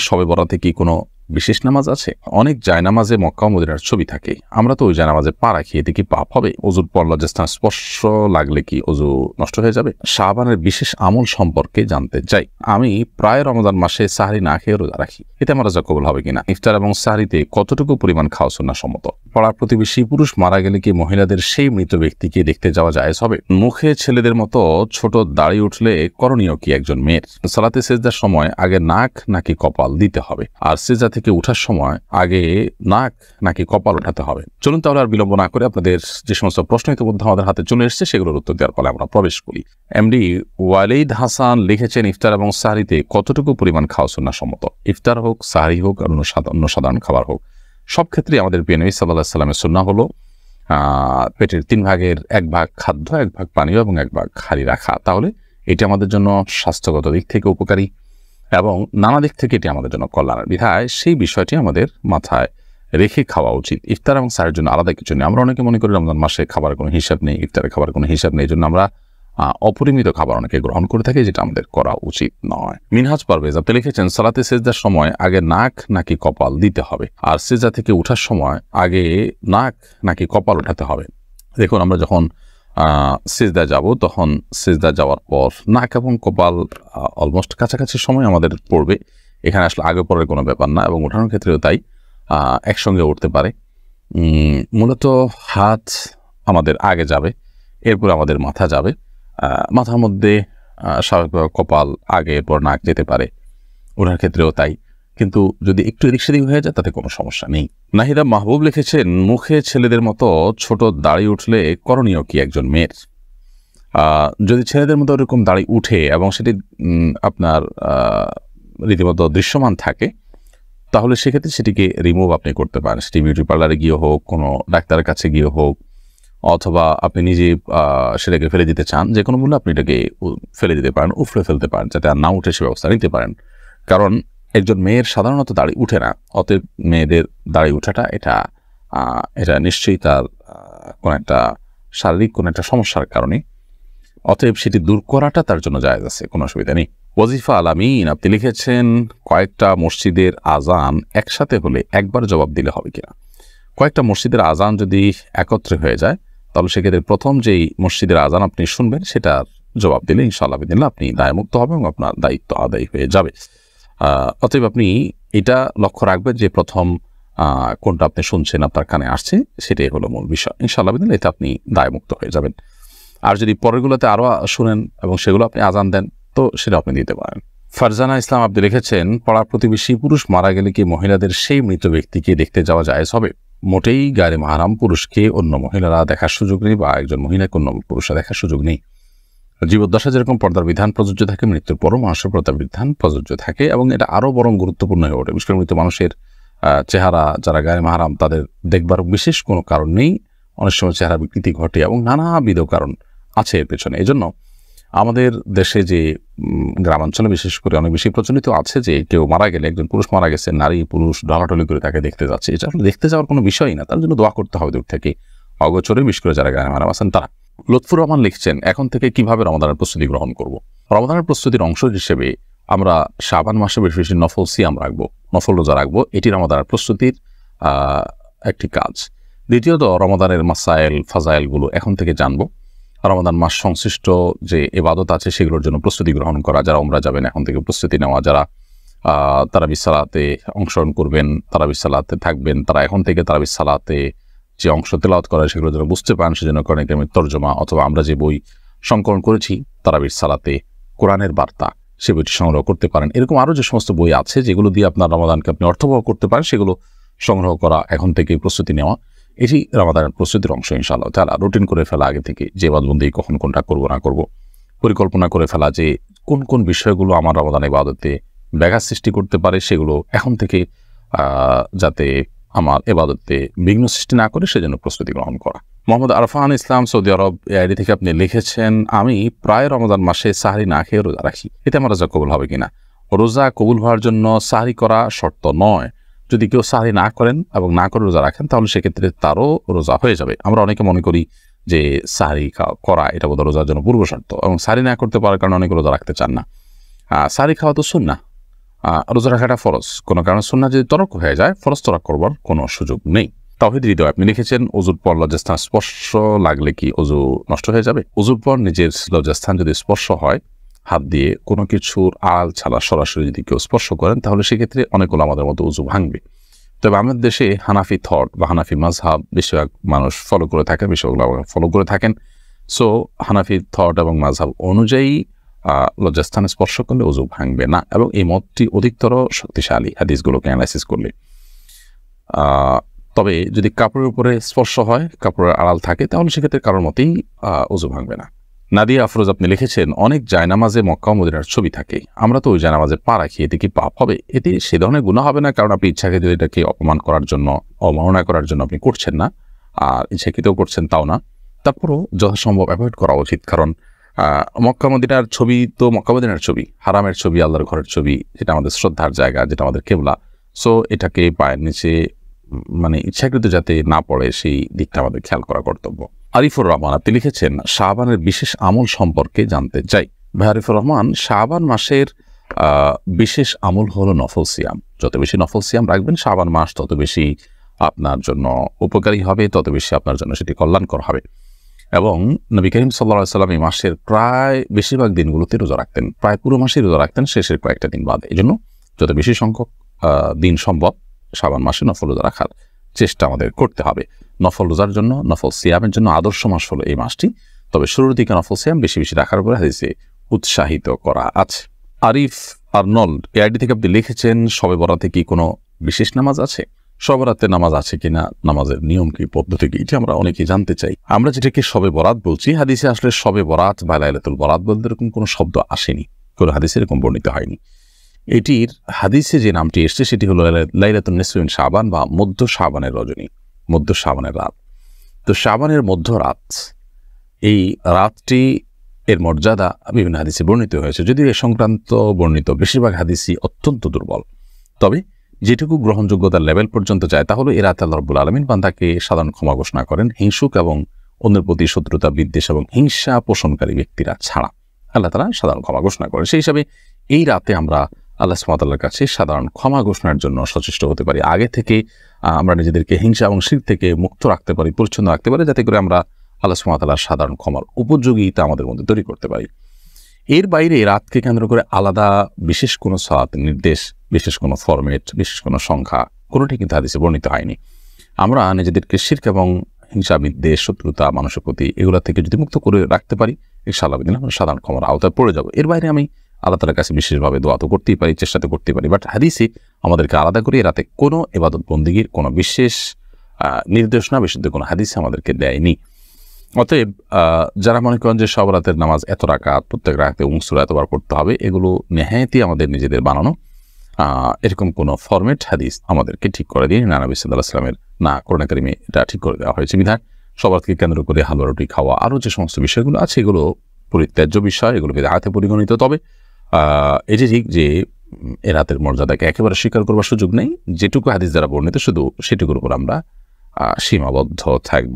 শবে বরাতে কি কোনো বিশেষ নামাজ আছে? অনেক জায়নামাজে মক্কা ও মদিনার ছবি থাকে, আমরা তো ওই জায়নামাজে পা রাখি, এতে কি পাপ হবে? ওযুর পর লজ্জাস্থান স্পর্শ লাগলে কি ওযু নষ্ট হয়ে যাবে? শাবানের বিশেষ আমল সম্পর্কে জানতে চাই। আমি প্রায় রমজান মাসে সাহরি না খেয়ে রোজা রাখি, এতে আমার রোজা কবুল হবে কিনা? ইফতার এবং সাহরিতে কতটুকু পরিমাণ খাওয়া সুন্নাহসম্মত? পাড়ার প্রতিবেশী পুরুষ মারা গেলে কি মহিলাদের সেই মৃত ব্যক্তিকে দেখতে যাওয়া জায়েজ হবে? মুখে ছেলেদের মতো ছোট দাড়ি উঠলে করণীয় কি একজন মেয়ের? সালাতে সেজদার সময় আগে নাক নাকি কপাল দিতে হবে, আর সেজদা থেকে উঠার সময় আগে নাক নাকি কপাল উঠাতে হবে? চলুন তাহলে আর বিলম্ব না করে আপনাদের যে সমস্ত প্রশ্ন ইতিমধ্যে আমাদের হাতে চলে এসেছে সেগুলোর উত্তর দেওয়ার ফলে আমরা প্রবেশ করি। এমডি ওয়ালিদ হাসান লিখেছেন, ইফতার এবং সাহরিতে কতটুকু পরিমাণ খাওয়া সুন্নাহসম্মত? ইফতার হোক, সাহরি হোক, আর অন্য সাধারণ খাবার হোক, সব ক্ষেত্রে আমাদের প্রিয় নবী সাল্লাল্লাহু আলাইহি ওয়াসাল্লামের সুন্নাহ হলো পেটের 3 ভাগের 1 ভাগ খাদ্য, 1 ভাগ পানীয় এবং 1 ভাগ খালি রাখা। তাহলে এটি আমাদের জন্য স্বাস্থ্যগত দিক থেকে উপকারী এবং নানা দিক থেকে এটি আমাদের জন্য কল্যাণের। বিধায় সেই বিষয়টি আমাদের মাথায় রেখে খাওয়া উচিত। ইফতার এবং সাহরির জন্য আলাদা কিছু নেই। আমরা অনেকে মনে করি রমজান মাসে খাবারের কোনো হিসাব নেই, ইফতারের খাবার কোনো হিসাব নেই, এই জন্য আমরা অপরিমিত খাবার অনেকে গ্রহণ করে থাকি, যেটা আমাদের করা উচিত নয়। মিনহাজ পারভেজ আপনি লিখেছেন, সালাতে সেজদার সময় আগে নাক নাকি কপাল দিতে হবে, আর সেজদা থেকে উঠার সময় আগে নাক নাকি কপাল উঠাতে হবে? দেখুন, আমরা যখন সেজদা যাব তখন সেজদা যাওয়ার পর নাক এবং কপাল অলমোস্ট কাছাকাছি সময় আমাদের পড়বে। এখানে আসলে আগে পরের কোনো ব্যাপার না, এবং ওঠানোর ক্ষেত্রেও তাই একসঙ্গে উঠতে পারে। মূলত হাত আমাদের আগে যাবে, এরপর আমাদের মাথা যাবে, মাথার মধ্যে স্বাভাবিকভাবে কপাল আগে, এরপর নাক যেতে পারে, ওনার ক্ষেত্রেও তাই। কিন্তু যদি একটু এদিক সেদিক হয়ে যায় তাতে কোনো সমস্যা নেই। নাহিদা মাহবুব লিখেছেন, মুখে ছেলেদের মতো ছোট দাড়ি উঠলে করণীয় কি একজন মেয়ের? যদি ছেলেদের মতো এরকম দাড়ি উঠে এবং সেটি আপনার রীতিমতো দৃশ্যমান থাকে, তাহলে সেক্ষেত্রে সেটিকে রিমুভ আপনি করতে পারেন। সেটি বিউটি পার্লারে গিয়ে হোক, কোনো ডাক্তারের কাছে গিয়ে হোক, অথবা আপনি নিজে সেটাকে ফেলে দিতে চান, যে কোনো মূল্যে আপনি এটাকে ফেলে দিতে পারেন, উফরে ফেলতে পারেন, যাতে আর না উঠে সে ব্যবস্থা নিতে পারেন। কারণ একজন মেয়ের সাধারণত দাড়ি উঠে না, অতএব মেয়েদের দাড়ি উঠাটা এটা নিশ্চয়ই তার কোনো একটা শারীরিক কোনো একটা সমস্যার কারণে, অতএব সেটি দূর করাটা তার জন্য জায়েজ আছে, কোনো অসুবিধা নেই। ওয়াজিফা আলামিন আপনি লিখেছেন, কয়েকটা মসজিদের আজান একসাথে হলে একবার জবাব দিলে হবে কিনা? কয়েকটা মসজিদের আজান যদি একত্রে হয়ে যায়, তাহলে সেক্ষেত্রে প্রথম যেই মসজিদের আজান আপনি শুনবেন সেটার জবাব দিলে ইনশাআল্লাহ বিদিল্লাহ আপনি দায়মুক্ত হবেন এবং আপনার দায়িত্ব আদায় হয়ে যাবে। অতএব আপনি এটা লক্ষ্য রাখবেন যে প্রথম কোনটা আপনি শুনছেন, আপনার কানে আসছে, সেটাই হলো মূল বিষয়। ইনশাআল্লাহ বিদিল্লাহ এতে আপনি দায়মুক্ত হয়ে যাবেন। আর যদি পরেরগুলোতে আরও শুনেন এবং সেগুলো আপনি আজান দেন, তো সেটা আপনি দিতে পারেন। ফারজানা ইসলাম আপনি লিখেছেন, পাড়ার প্রতিবেশী পুরুষ মারা গেলে কি মহিলাদের সেই মৃত ব্যক্তিকে দেখতে যাওয়া জায়েজ হবে? মোটেই গায়ে মাহারাম পুরুষকে অন্য মহিলারা দেখার সুযোগ নেই, বা একজন মহিলাকে অন্য পুরুষরা দেখার সুযোগ নেই। জীবদ্দশা যেরকম পর্দার বিধান প্রযোজ্য থাকে, মৃত্যুর পরও মানুষের পর্দার বিধান প্রযোজ্য থাকে, এবং এটা আরও বরং গুরুত্বপূর্ণ হয়ে ওঠে। বিশেষ করে মৃত মানুষের চেহারা যারা গায়ে মাহারাম তাদের দেখবার বিশেষ কোনো কারণ নেই, অনেক সময় চেহারা বিকৃতি ঘটে এবং নানাবিধ কারণ আছে এর পেছনে। এই জন্য আমাদের দেশে যে গ্রামাঞ্চলে বিশেষ করে অনেক বেশি প্রচলিত আছে যে কেউ মারা গেলে, একজন পুরুষ মারা গেছে, নারী পুরুষ ঢলাঢলি করে তাকে দেখতে যাচ্ছে। এটা আসলে দেখতে যাওয়ার কোনো বিষয়ই না, তার জন্য দোয়া করতে হবে দূর থেকে, অগোচরে, বিশেষ করে যারা গায়ে মারাম আছেন তারা। লুৎফুর রহমান লিখছেন, এখন থেকে কিভাবে রমাদানের প্রস্তুতি গ্রহণ করব? রমাদানের প্রস্তুতির অংশ হিসেবে আমরা শাবান মাসে বেশি বেশি নফল সিয়াম রাখবো, নফল রোজা রাখবো, এটি রমাদানের প্রস্তুতির একটি কাজ। দ্বিতীয়ত, রমাদানের মাসাইল ফাজাইলগুলো এখন থেকে জানবো। রমাদান মাস সংশ্লিষ্ট যে ইবাদত আছে সেগুলোর জন্য প্রস্তুতি গ্রহণ করা, যারা উমরা যাবেন এখন থেকে প্রস্তুতি নেওয়া, যারা তারাবির সালাতে অংশগ্রহণ করবেন, তারাবির সালাতে থাকবেন, তারা এখন থেকে তারাবির সালাতে যে অংশ তেলাওয়াত করা সেগুলো যেন বুঝতে পারেন, সেজন্য কোরআন কারীমের তরজমা অথবা আমরা যে বই সংকলন করেছি তারাবির সালাতে কোরআনের বার্তা, সে বইটি সংগ্রহ করতে পারেন। এরকম আরও যে সমস্ত বই আছে যেগুলো দিয়ে আপনার রমাদানকে আপনি অর্থবহ করতে পারেন, সেগুলো সংগ্রহ করা, এখন থেকে প্রস্তুতি নেওয়া, এটি রমাদানের প্রস্তুতির অংশ। ইনশাআল্লাহ তাআলা রুটিন করে ফেলা, আগে থেকে যে ইবাদতবন্দি কখন কোনটা করব না করব, পরিকল্পনা করে ফেলা যে কোন কোন বিষয়গুলো আমার রমাদান ইবাদতে ব্যাঘাত সৃষ্টি করতে পারে, সেগুলো এখন থেকে যাতে আমার ইবাদতে বিঘ্ন সৃষ্টি না করে সেজন্য প্রস্তুতি গ্রহণ করা। মোহাম্মদ আরফান ইসলাম সৌদি আরব আইডি থেকে আপনি লিখেছেন, আমি প্রায় রমজান মাসে সাহরি না খেয়ে রোজা রাখি, এতে আমার রোজা কবুল হবে কিনা? রোজা কবুল হওয়ার জন্য সাহরি করা শর্ত নয়। যদি কেউ সাহরি না করেন এবং না করে রোজা রাখেন, তাহলে সেক্ষেত্রে তারও রোজা হয়ে যাবে। আমরা অনেকে মনে করি যে সাহরি করা এটা বোধহয় রোজার জন্য পূর্ব শর্ত, এবং সাহরি না করতে পারার কারণে অনেকে রোজা রাখতে চান না। সাহরি খাওয়া তো সুন্নাহ, রোজা রাখাটা ফরজ, কোনো কারণে সুন্নাহ যদি তরক হয়ে যায় ফরজ তরক করবার কোনো সুযোগ নেই। তাওহীদ হৃদয় আপনি লিখেছেন, অজুর পর লজ্জাস্থান স্পর্শ লাগলে কি অজু নষ্ট হয়ে যাবে? অজুর পর নিজের লজ্জাস্থান যদি স্পর্শ হয় হাত দিয়ে কোনো কিছুর আড়াল ছাড়া সরাসরি যদি কেউ স্পর্শ করেন তাহলে সেক্ষেত্রে অনেকগুলো আমাদের মতো অজু ভাঙবে। তবে আমাদের দেশে হানাফি থট বা হানাফি মাযহাব বেশিরভাগ মানুষ ফলো করে থাকেন, বেশিরভাগ ফলো করে থাকেন। সো হানাফি থট এবং মাযহাব অনুযায়ী লজ্জাস্থানে স্পর্শ করলে অজু ভাঙবে না, এবং এই মতটি অধিকতর শক্তিশালী হাদিসগুলোকে অ্যানালাইসিস করলে। তবে যদি কাপড়ের উপরে স্পর্শ হয়, কাপড়ের আড়াল থাকে, তাহলে সেক্ষেত্রে কারোর মতেই অজু ভাঙবে না। নাদিয়া আফরোজ আপনি লিখেছেন, অনেক জায়নামাজে মক্কা ও মদিনার ছবি থাকে, আমরা তো ওই জায়নামাজে পা রাখি, এতে কি পাপ হবে? এতে সে ধরনের গুনাহ হবে না, কারণ আপনি ইচ্ছাকৃত এটাকে অপমান করার জন্য, অবমাননা করার জন্য আপনি করছেন না, আর ইচ্ছাকৃত করছেন তাও না। তারপরও যথাসম্ভব অ্যাভয়েড করা উচিত, কারণ মক্কা মদিনার ছবি তো মক্কা মদিনার ছবি, হারামের ছবি, আল্লাহর ঘরের ছবি, যেটা আমাদের শ্রদ্ধার জায়গা, যেটা আমাদের কেবলা। সো এটাকে পায়ের নিচে মানে ইচ্ছাকৃত যাতে না পড়ে সেই দিকটা আমাদের খেয়াল করা কর্তব্য। আরিফুর রহমান আপনি লিখেছেন, শাবানের বিশেষ আমল সম্পর্কে জানতে চাই। ভাই আরিফুর রহমান, শাবান মাসের বিশেষ আমল হলো নফল সিয়াম। যত বেশি নফল সিয়াম রাখবেন শাবান মাস তত বেশি আপনার জন্য উপকারী হবে, তত বেশি আপনার জন্য সেটি কল্যাণকর হবে। এবং নবী করিম সাল্লাল্লাহু আলাইহি ওয়াসাল্লাম এই মাসের প্রায় বেশিরভাগ দিনগুলোতে রোজা রাখতেন, প্রায় পুরো মাসেই রোজা রাখতেন, শেষের কয়েকটা দিন বাদে। এই জন্য যত বেশি সংখ্যক দিন সম্ভব শাবান মাসে নফল রোজা রাখার চেষ্টা আমাদের করতে হবে। নফল রোজার জন্য, নফল সিয়ামের জন্য আদর্শ মাস হলো এই মাসটি। তবে শুরুর দিকে নফল সিয়াম বেশি বেশি রাখার উপরে হাদিসে উৎসাহিত করা আছে। আরিফ আর্নল্ড এআইডি থেকে আপনি লিখেছেন, শবে বরাতে কি কোনো বিশেষ নামাজ আছে? শবে বরাতের নামাজ আছে কিনা, নামাজের নিয়ম কি, পদ্ধতি কি, এটি আমরা অনেকেই জানতে চাই। আমরা যেটাকে শবে বরাত বলছি, হাদিসে আসলে শবে বরাত বা লাইলাতুল বরাত বলতে এরকম কোনো শব্দ আসেনি, কোনো হাদিসে এরকম বর্ণিত হয়নি। এটির হাদিসে যে নামটি এসছে সেটি হলো লাইলাতুন নিসফি মিন শাবান বা মধ্য শাবানের রজনী, মধ্য শাবানের রাত। তো শাবানের মধ্য রাত, এই রাতটি এর মর্যাদা বিভিন্ন হাদিসে বর্ণিত হয়েছে, যদিও এ সংক্রান্ত বর্ণিত বেশিরভাগ হাদিসই অত্যন্ত দুর্বল। তবে যেটুকু গ্রহণযোগ্যতার লেভেল পর্যন্ত যায় তা হলো এ রাতে আল্লাহ রাব্বুল আলামিন বান্দাকে সাধারণ ক্ষমা ঘোষণা করেন হিংসুক এবং অন্যের প্রতি শত্রুতা, বিদ্বেষ এবং হিংসা পোষণকারী ব্যক্তিরা ছাড়া আল্লাহ তাআলা সাধারণ ক্ষমা ঘোষণা করেন। সেই হিসাবে এই রাতে আমরা আল্লাহ সুবহানাহু ওয়া তাআলার কাছে সাধারণ ক্ষমা ঘোষণার জন্য সচেষ্ট হতে পারি। আগে থেকে আমরা নিজেদেরকে হিংসা এবং শিরক থেকে মুক্ত রাখতে পারি, পরিচ্ছন্ন রাখতে পারি, যাতে করে আমরা আল্লাহ সুবহানাহু ওয়া তাআলার সাধারণ ক্ষমার উপযোগিতা আমাদের মধ্যে তৈরি করতে পারি। এর বাইরে রাতকে কেন্দ্র করে আলাদা বিশেষ কোনো সালাতের নির্দেশ, বিশেষ কোনো ফরম্যাট, বিশেষ কোনো সংখ্যা কোনোটি কিন্তু হাদিসে বর্ণিত হয়নি। আমরা নিজেদেরকে শিরক এবং হিংসা, বিদ্বেষ, শত্রুতা মানুষের প্রতি এগুলো থেকে যদি মুক্ত করে রাখতে পারি, ইনশাআল্লাহ আমরা সাধারণ ক্ষমার আওতায় পড়ে যাব। এর বাইরে আমি আল্লাহ তাআলার কাছে বিশেষভাবে দোয়া তো করতেই পারি, চেষ্টা তো করতেই পারি, বাট হাদিসে আমাদেরকে আলাদা করে রাতে কোনো ইবাদত বন্দেগীর কোনো বিশেষ নির্দেশনা, বিশুদ্ধ কোনো হাদিসে আমাদেরকে দেয়নি। অতএব যারা মনে করেন যে সব রাতের নামাজ এত রাকাত, প্রত্যেক রাতে সূরা এতবার পড়তে হবে, এগুলো নেহায়েতই আমাদের নিজেদের বানানো। এরকম কোনো ফরম্যাট হাদিস আমাদেরকে ঠিক করে দিয়ে না নবী সাল্লাল্লাহু আলাইহি ওয়াসাল্লামের না কোরআনে কারিমে এটা ঠিক করে দেওয়া হয়েছে। বিধান সবারকে কেন্দ্র করে হালুয়া রুটি খাওয়া, আরও যে সমস্ত বিষয়গুলো আছে এগুলো পরিত্যাজ্য বিষয়, এগুলো বিদআতে পরিগণিত। তবে এটি ঠিক যে এ রাতের মর্যাদাকে একেবারে স্বীকার করবার সুযোগ নেই। যেটুকু হাদিস দ্বারা বর্ণিত শুধু সেটুকুর উপর আমরা সীমাবদ্ধ থাকব।